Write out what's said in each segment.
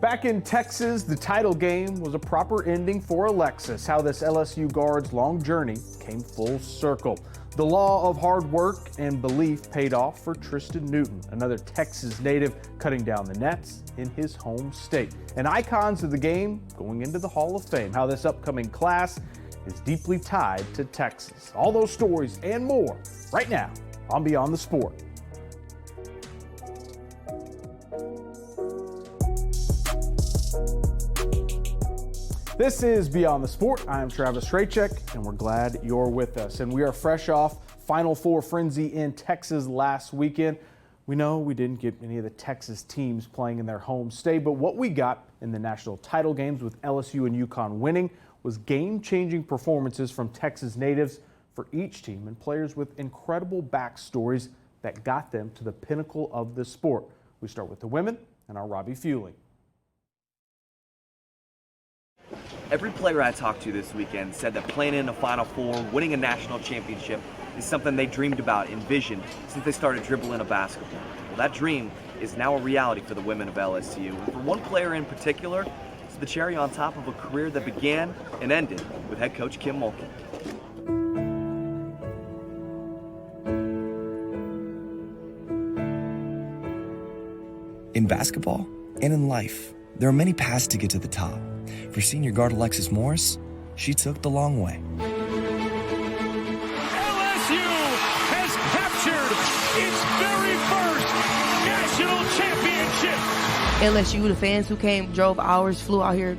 Back in Texas, the title game was a proper ending for Alexis. How this LSU guard's long journey came full circle. The law of hard work and belief paid off for Tristen Newton, another Texas native cutting down the nets in his home state. And icons of the game going into the Hall of Fame. How this upcoming class is deeply tied to Texas. All those stories and more right now on Beyond the Sport. This is Beyond the Sport. I am Travis Strachek, and we're glad you're with us. And we are fresh off Final Four frenzy in Texas last weekend. We know we didn't get any of the Texas teams playing in their home state, but what we got in the national title games with LSU and UConn winning was game-changing performances from Texas natives for each team and players with incredible backstories that got them to the pinnacle of the sport. We start with the women and our Robbie Fueling. Every player I talked to this weekend said that playing in a Final Four, winning a national championship, is something they dreamed about, envisioned, since they started dribbling a basketball. Well, that dream is now a reality for the women of LSU. And for one player in particular, it's the cherry on top of a career that began and ended with head coach Kim Mulkey. In basketball and in life, there are many paths to get to the top. For senior guard Alexis Morris, she took the long way. LSU has captured its very first national championship. LSU, the fans who came, drove hours, flew out here.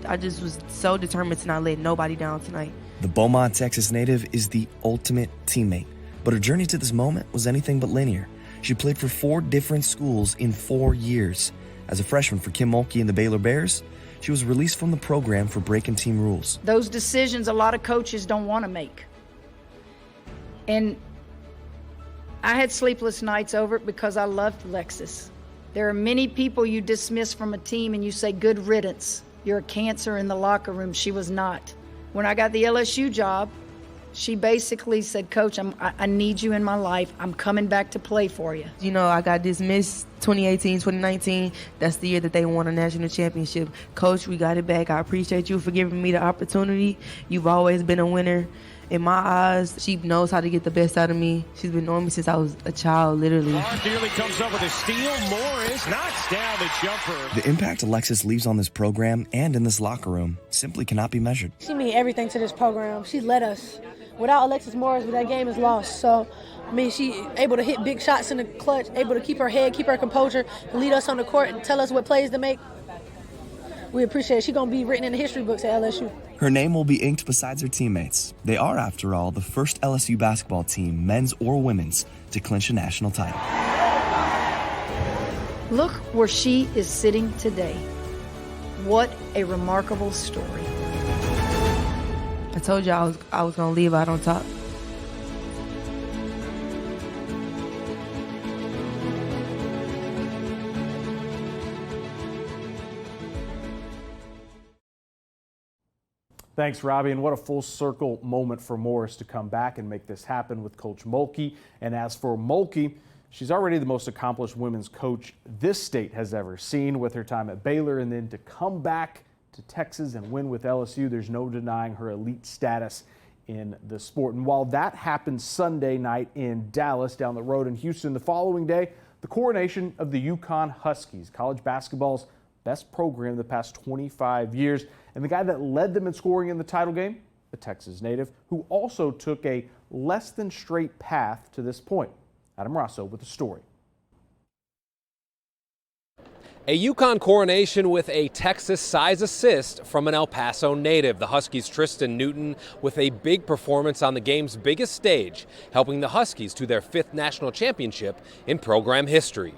I just was so determined to not let nobody down tonight. The Beaumont, Texas native is the ultimate teammate, but her journey to this moment was anything but linear. She played for 4 different schools in 4 years. As a freshman for Kim Mulkey and the Baylor Bears, she was released from the program for breaking team rules. Those decisions a lot of coaches don't want to make. And I had sleepless nights over it because I loved Alexis. There are many people you dismiss from a team and you say, good riddance. You're a cancer in the locker room. She was not. When I got the LSU job, she basically said, Coach, I need you in my life. I'm coming back to play for you. You know, I got dismissed 2018, 2019. That's the year that they won a national championship. Coach, we got it back. I appreciate you for giving me the opportunity. You've always been a winner. In my eyes, she knows how to get the best out of me. She's been knowing me since I was a child, literally. Nearly comes up with a steal. Morris knocks down the jumper. The impact Alexis leaves on this program and in this locker room simply cannot be measured. She means everything to this program. She led us. Without Alexis Morris, that game is lost. So, I mean, she able to hit big shots in the clutch, able to keep her head, keep her composure, lead us on the court, and tell us what plays to make. We appreciate it. She's going to be written in the history books at LSU. Her name will be inked beside her teammates. They are, after all, the first LSU basketball team, men's or women's, to clinch a national title. Look where she is sitting today. What a remarkable story. I told you I was going to leave out on top. Thanks, Robbie, and what a full circle moment for Morris to come back and make this happen with Coach Mulkey. And as for Mulkey, she's already the most accomplished women's coach this state has ever seen with her time at Baylor, and then to come back to Texas and win with LSU, there's no denying her elite status in the sport. And while that happened Sunday night in Dallas, down the road in Houston, the following day, the coronation of the UConn Huskies, college basketball's best program in the past 25 years. And the guy that led them in scoring in the title game, a Texas native, who also took a less than straight path to this point. Adam Rosso with the story. A UConn coronation with a Texas-size assist from an El Paso native. The Huskies' Tristen Newton with a big performance on the game's biggest stage, helping the Huskies to their 5th national championship in program history.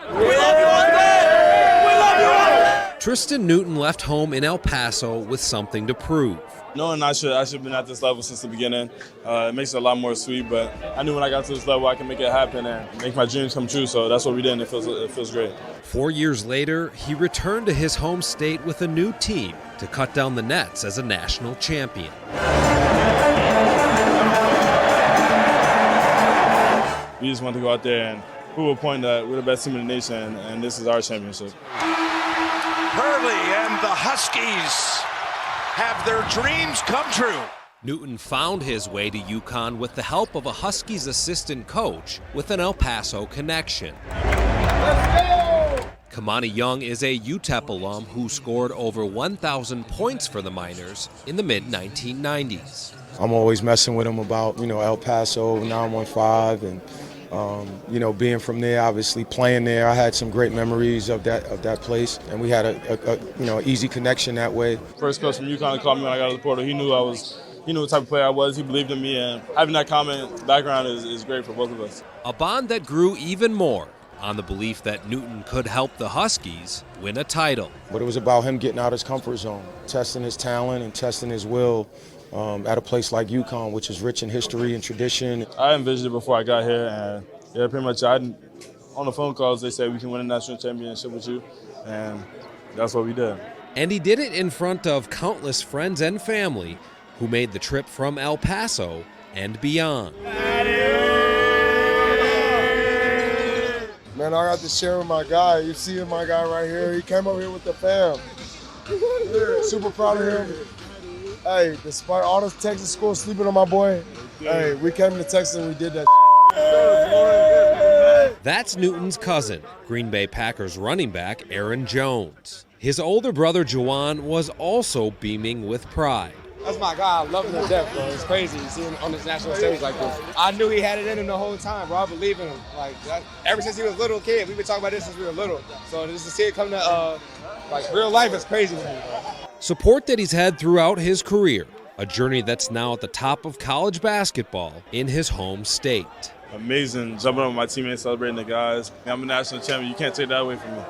We love you, Huskies! We love you, Huskies! Tristen Newton left home in El Paso with something to prove. Knowing I should have been at this level since the beginning, it makes it a lot more sweet, but I knew when I got to this level I can make it happen and make my dreams come true, so that's what we did, and it feels great. 4 years later, he returned to his home state with a new team to cut down the nets as a national champion. We just want to go out there and prove a point that we're the best team in the nation, and this is our championship. Hurley and the Huskies have their dreams come true. Newton found his way to UConn with the help of a Huskies assistant coach with an El Paso connection. Kamani Young is a UTEP alum who scored over 1,000 points for the Miners in the mid-1990s. I'm always messing with him about, El Paso, 915, and, being from there, obviously playing there. I had some great memories of that place, and we had a easy connection that way. First coach from UConn called me when I got to the portal. He knew what type of player I was. He believed in me, and having that common background is great for both of us. A bond that grew even more on the belief that Newton could help the Huskies win a title. But it was about him getting out of his comfort zone, testing his talent and testing his will at a place like UConn, which is rich in history and tradition. I envisioned it before I got here, and pretty much on the phone calls they said we can win a national championship with you, and that's what we did. And he did it in front of countless friends and family who made the trip from El Paso and beyond. Man, I got to share with my guy. You see my guy right here. He came over here with the fam. Super proud of him. Hey, despite all the Texas schools sleeping on my boy, hey, we came to Texas and we did that. That's Newton's cousin, Green Bay Packers running back Aaron Jones. His older brother Juwan was also beaming with pride. That's my guy. I love him to death, bro. It's crazy to see him on this national stage like this. I knew he had it in him the whole time, bro. I believe in him. Ever since he was a little kid, we've been talking about this since we were little. So just to see it come to real life is crazy to me, bro. Support that he's had throughout his career, a journey that's now at the top of college basketball in his home state. Amazing jumping up with my teammates, celebrating the guys. I'm a national champion. You can't take that away from me.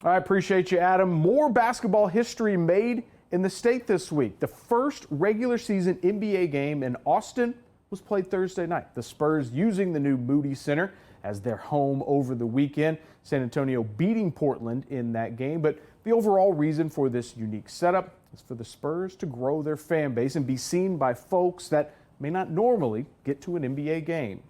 I appreciate you, Adam. More basketball history made in the state this week. The first regular season NBA game in Austin was played Thursday night. The Spurs using the new Moody Center as their home over the weekend. San Antonio beating Portland in that game. But the overall reason for this unique setup is for the Spurs to grow their fan base and be seen by folks that may not normally get to an NBA game.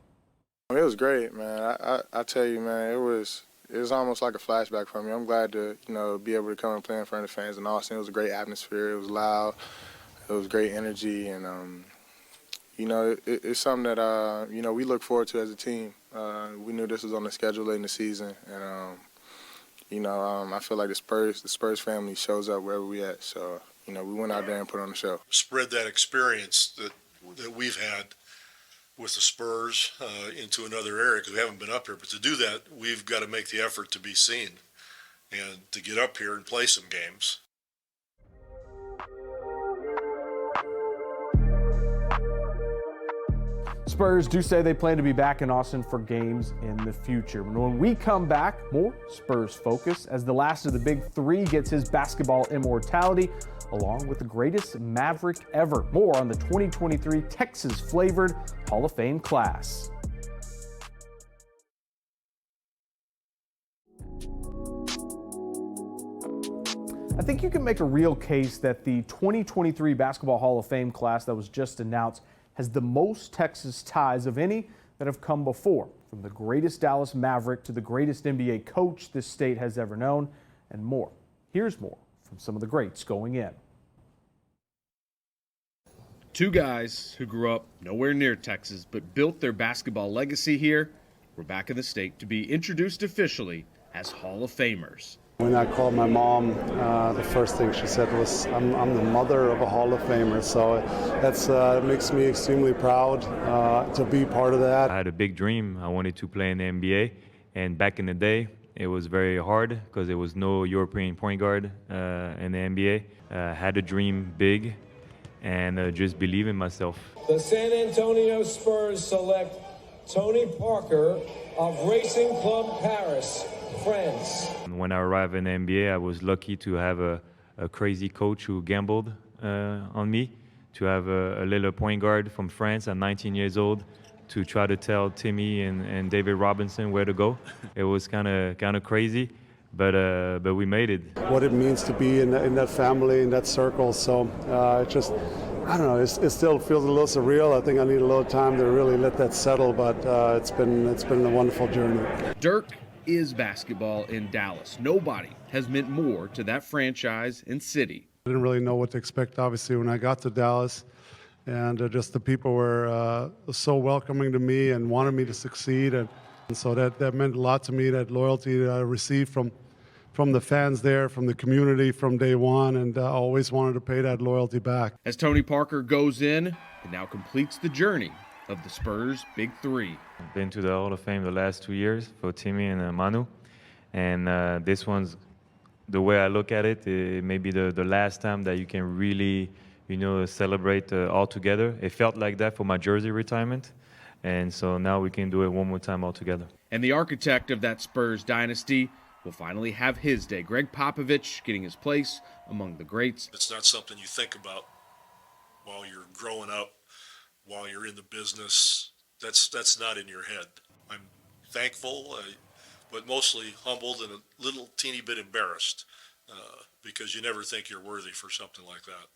It was great, man. I tell you, man, it was almost like a flashback for me. I'm glad to, be able to come and play in front of fans in Austin. It was a great atmosphere. It was loud. It was great energy. And, it's something that, we look forward to as a team. We knew this was on the schedule late in the season. And, I feel like the Spurs family shows up wherever we at. So, we went out there and put on a show. Spread that experience that we've had with the Spurs into another area, because we haven't been up here. But to do that, we've got to make the effort to be seen and to get up here and play some games. Spurs do say they plan to be back in Austin for games in the future. When we come back, more Spurs focus as the last of the big three gets his basketball immortality, along with the greatest Maverick ever. More on the 2023 Texas-flavored Hall of Fame class. I think you can make a real case that the 2023 Basketball Hall of Fame class that was just announced has the most Texas ties of any that have come before, from the greatest Dallas Maverick to the greatest NBA coach this state has ever known, and more. Here's more from some of the greats going in. Two guys who grew up nowhere near Texas but built their basketball legacy here were back in the state to be introduced officially as Hall of Famers. When I called my mom, the first thing she said was, I'm the mother of a Hall of Famer, so that makes me extremely proud to be part of that. I had a big dream. I wanted to play in the NBA, and back in the day, it was very hard because there was no European point guard in the NBA. Had a dream big and just believe in myself. The San Antonio Spurs select Tony Parker of Racing Club Paris, France. When I arrived in the NBA, I was lucky to have a crazy coach who gambled on me, to have a little point guard from France at 19 years old to try to tell Timmy and David Robinson where to go. It was kind of crazy, but we made it. What it means to be in that family, in that circle, so I don't know, it still feels a little surreal. I think I need a little time to really let that settle, but it's been a wonderful journey. Dirk is basketball in Dallas. Nobody has meant more to that franchise and city. I didn't really know what to expect, obviously, when I got to Dallas, and just the people were so welcoming to me and wanted me to succeed, and so that meant a lot to me, that loyalty that I received from the fans there, from the community from day one, and I always wanted to pay that loyalty back. As Tony Parker goes in and now completes the journey of the Spurs' Big Three. I've been to the Hall of Fame the last 2 years for Timmy and Manu, and this one's, the way I look at it, it may be the last time that you can really, celebrate all together. It felt like that for my jersey retirement, and so now we can do it one more time all together. And the architect of that Spurs dynasty will finally have his day. Gregg Popovich getting his place among the greats. It's not something you think about while you're growing up, while you're in the business. That's not in your head. I'm thankful, but mostly humbled and a little teeny bit embarrassed because you never think you're worthy for something like that.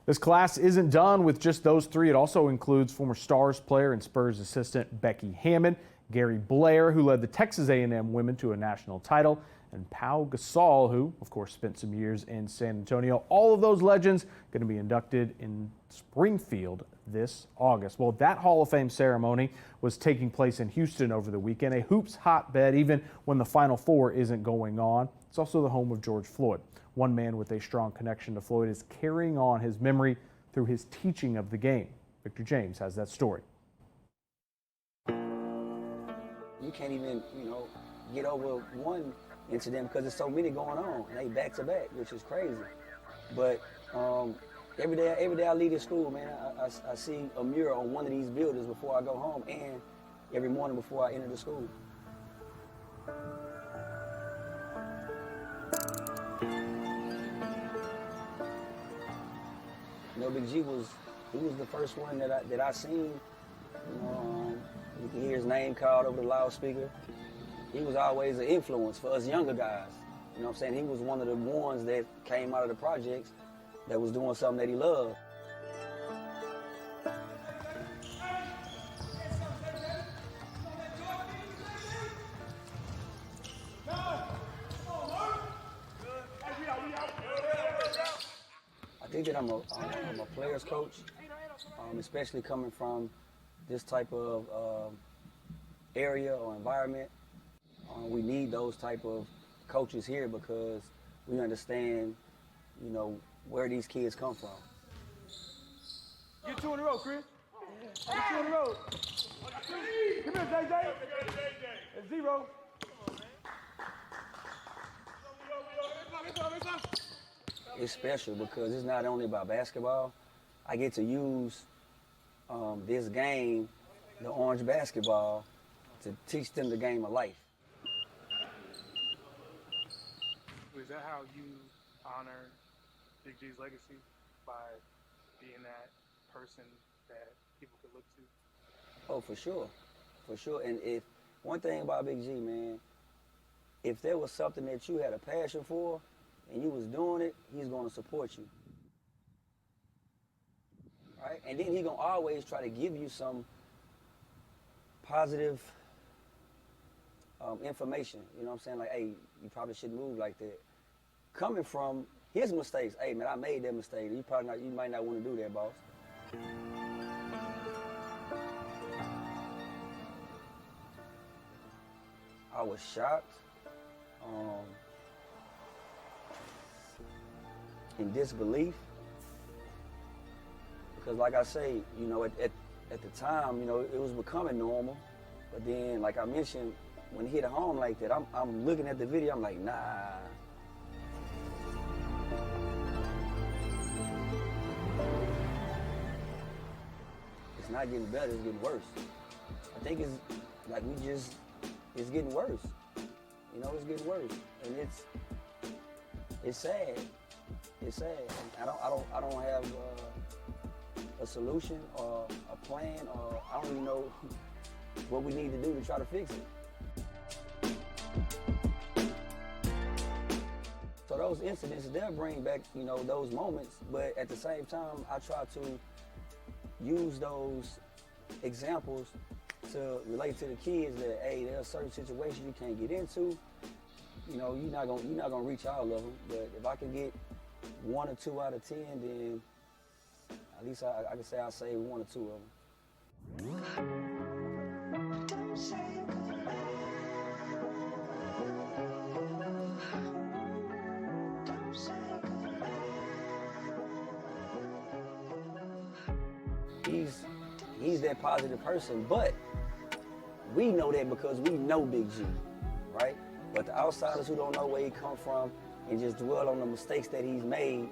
This class isn't done with just those three. It also includes former Stars player and Spurs assistant Becky Hammon, Gary Blair, who led the Texas A&M women to a national title, and Pau Gasol, who, of course, spent some years in San Antonio. All of those legends going to be inducted in Springfield this August. Well, that Hall of Fame ceremony was taking place in Houston over the weekend, a hoops hotbed even when the Final Four isn't going on. It's also the home of George Floyd. One man with a strong connection to Floyd is carrying on his memory through his teaching of the game. Victor James has that story. You can't even, get over one incident because there's so many going on, and they back to back, which is crazy. But every day I leave this school, man, I see a mural on one of these buildings before I go home, and every morning before I enter the school. Big G was the first one that I seen. You can hear his name called over the loudspeaker. He was always an influence for us younger guys. You know what I'm saying? He was one of the ones that came out of the projects that was doing something that he loved. I think that I'm a player's coach, especially coming from this type of area or environment. We need those type of coaches here because we understand, where these kids come from. Get two in a row, Chris. Get two in a row. Come here, JJ. It's 0. It's special because it's not only about basketball. I get to use this game, the orange basketball, to teach them the game of life. Is that how you honor Big G's legacy? By being that person that people could look to? Oh, for sure. For sure. And if one thing about Big G, man, if there was something that you had a passion for and you was doing it, he's going to support you. Right? And then he's going to always try to give you some positive information. You know what I'm saying? Like, hey, you probably shouldn't move like that. Coming from his mistakes, hey, man, I made that mistake. You might not want to do that, boss. I was shocked, in disbelief, because like I say, at the time, it was becoming normal, but then, like I mentioned, when it hit home like that, I'm looking at the video, I'm like, nah. It's not getting better, it's getting worse. I think it's like it's getting worse. It's getting worse, and it's sad. It's sad. I don't have a solution or a plan, or I don't even know what we need to do to try to fix it. So those incidents, they'll bring back, you know, those moments. But at the same time, I try to use those examples to relate to the kids that, hey, there's certain situations you can't get into. You know, you're not gonna reach all of them. But if I can get 1 or 2 out of 10, then at least I can say I saved 1 or 2 of them. He's that positive person, but we know that because we know Big G, right? But the outsiders who don't know where he come from and just dwell on the mistakes that he's made.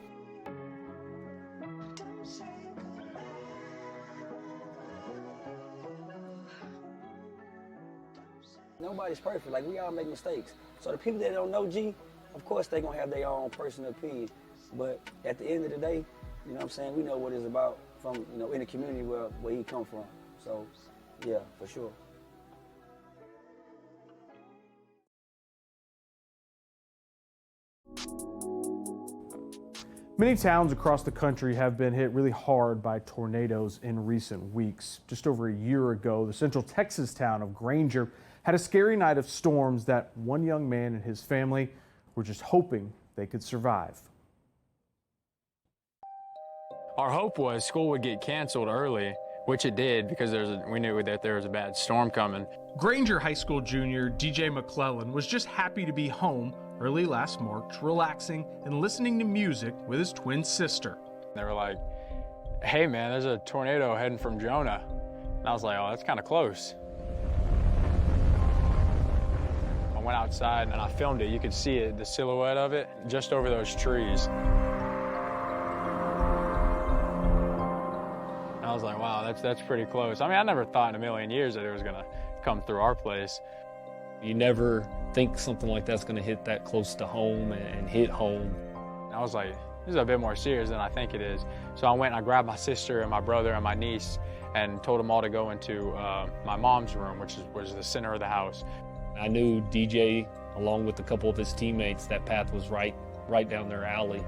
Nobody's perfect, like we all make mistakes. So the people that don't know G, of course they gonna have their own personal opinion. But at the end of the day, you know what I'm saying, we know what it's about from, you know, in the community where he come from. So, yeah, for sure. Many towns across the country have been hit really hard by tornadoes in recent weeks. Just over a year ago, the Central Texas town of Grande had a scary night of storms that one young man and his family were just hoping they could survive. Our hope was school would get canceled early, which it did because we knew that there was a bad storm coming. Grande High School junior DJ McClellan was just happy to be home early last March, relaxing and listening to music with his twin sister. They were like, hey man, there's a tornado heading from Jonah. And I was like, oh, that's kind of close. I went outside and I filmed it. You could see it, the silhouette of it, just over those trees. I was like, wow, that's pretty close. I mean, I never thought in a million years that it was gonna come through our place. You never think something like that's gonna hit that close to home and hit home. I was like, this is a bit more serious than I think it is. So I went and I grabbed my sister and my brother and my niece and told them all to go into my mom's room, which was the center of the house. I knew DJ, along with a couple of his teammates, that path was right down their alley.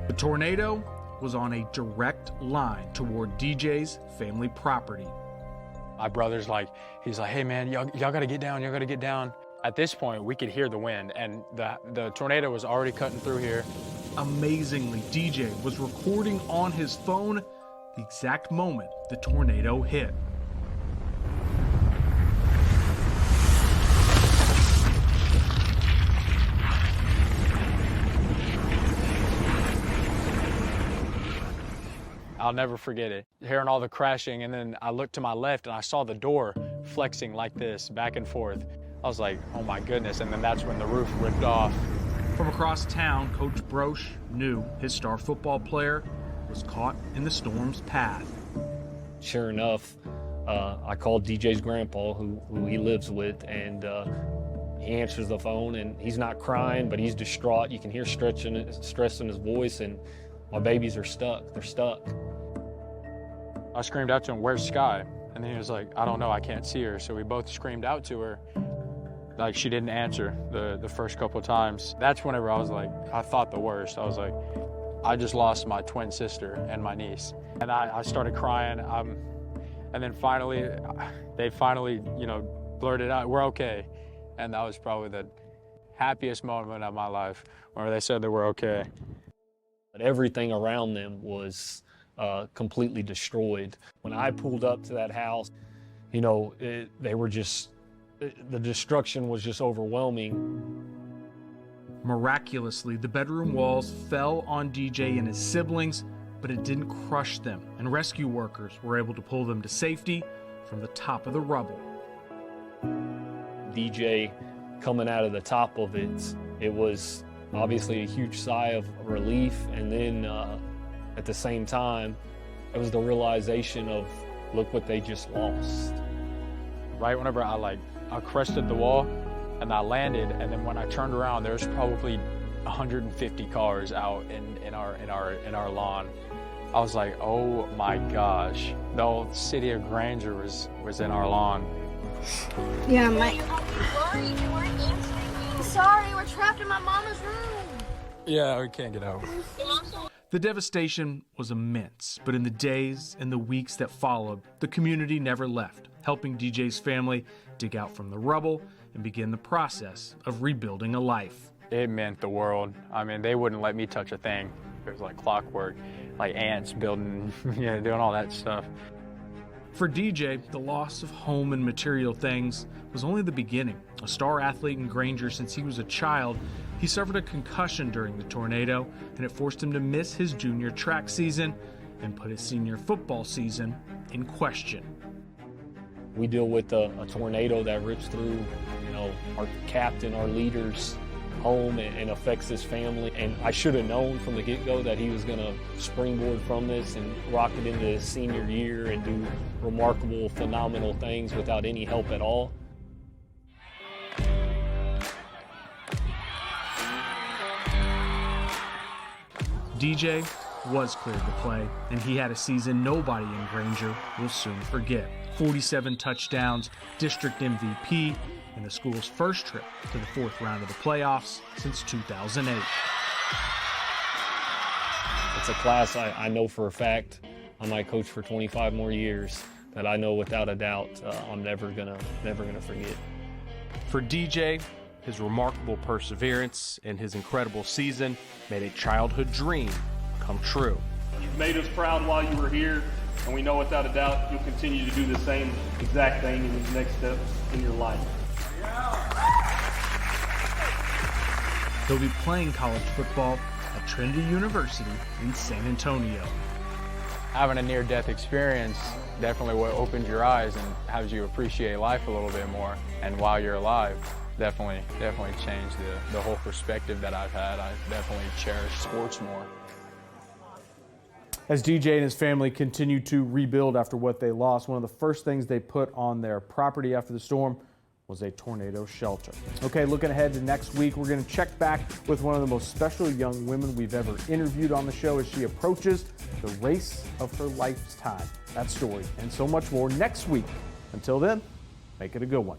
The tornado was on a direct line toward DJ's family property. My brother's like, he's like, hey man, y'all gotta get down, y'all gotta get down. At this point, we could hear the wind and the tornado was already cutting through here. Amazingly, DJ was recording on his phone the exact moment the tornado hit. I'll never forget it. Hearing all the crashing, and then I looked to my left and I saw the door flexing like this, back and forth. I was like, oh my goodness, and then that's when the roof ripped off. From across town, Coach Broche knew his star football player was caught in the storm's path. Sure enough, I called DJ's grandpa, who he lives with, and he answers the phone, and he's not crying, but he's distraught. You can hear stress in his voice, and my babies are stuck. They're stuck. I screamed out to him, where's Sky? And then he was like, I don't know, I can't see her. So we both screamed out to her. Like, she didn't answer the first couple of times. That's whenever I was like, I thought the worst. I was like, I just lost my twin sister and my niece. And I started crying. And then finally, they finally, you know, blurted out, we're okay. And that was probably the happiest moment of my life, where they said they were okay. But everything around them was completely destroyed. When I pulled up to that house, you know, they were just, the destruction was just overwhelming. Miraculously, the bedroom walls fell on DJ and his siblings, but it didn't crush them, and rescue workers were able to pull them to safety from the top of the rubble. DJ coming out of the top of it, it was obviously a huge sigh of relief, and then at the same time, it was the realization of, look what they just lost. Right whenever I crested the wall and I landed, and then when I turned around, there was probably 150 cars out in our lawn. I was like, oh my gosh, the whole city of Grande was in our lawn. Yeah, Mike. Sorry, we're trapped in my mama's room. Yeah, we can't get out. The devastation was immense, but in the days and the weeks that followed, the community never left, helping DJ's family dig out from the rubble and begin the process of rebuilding a life. It meant the world. I mean, they wouldn't let me touch a thing. It was like clockwork, like ants building, doing all that stuff. For DJ, the loss of home and material things was only the beginning. A star athlete in Granger since he was a child, he suffered a concussion during the tornado, and it forced him to miss his junior track season and put his senior football season in question. We deal with a tornado that rips through, our captain, our leader's home and affects his family. And I should have known from the get-go that he was going to springboard from this and rocket into his senior year and do remarkable, phenomenal things without any help at all. DJ was cleared to play, and he had a season nobody in Granger will soon forget. 47 touchdowns, district MVP, and the school's first trip to the fourth round of the playoffs since 2008. It's a class I know for a fact I might coach for 25 more years that I know without a doubt I'm never gonna forget. For DJ, his remarkable perseverance and his incredible season made a childhood dream come true. You've made us proud while you were here, and we know without a doubt you'll continue to do the same exact thing in these next steps in your life. He'll be playing college football at Trinity University in San Antonio. Having a near-death experience definitely what opens your eyes and has you appreciate life a little bit more. And while you're alive, definitely changed the whole perspective that I've had. I definitely cherish sports more. As DJ and his family continue to rebuild after what they lost, one of the first things they put on their property after the storm was a tornado shelter. Okay, looking ahead to next week, we're going to check back with one of the most special young women we've ever interviewed on the show as she approaches the race of her lifetime. That story and so much more next week. Until then, make it a good one.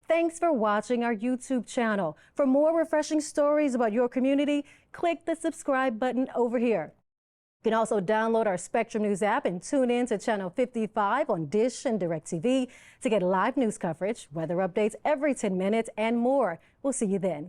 Thanks for watching our YouTube channel. For more refreshing stories about your community, click the subscribe button over here. You can also download our Spectrum News app and tune in to Channel 55 on Dish and DirecTV to get live news coverage, weather updates every 10 minutes, and more. We'll see you then.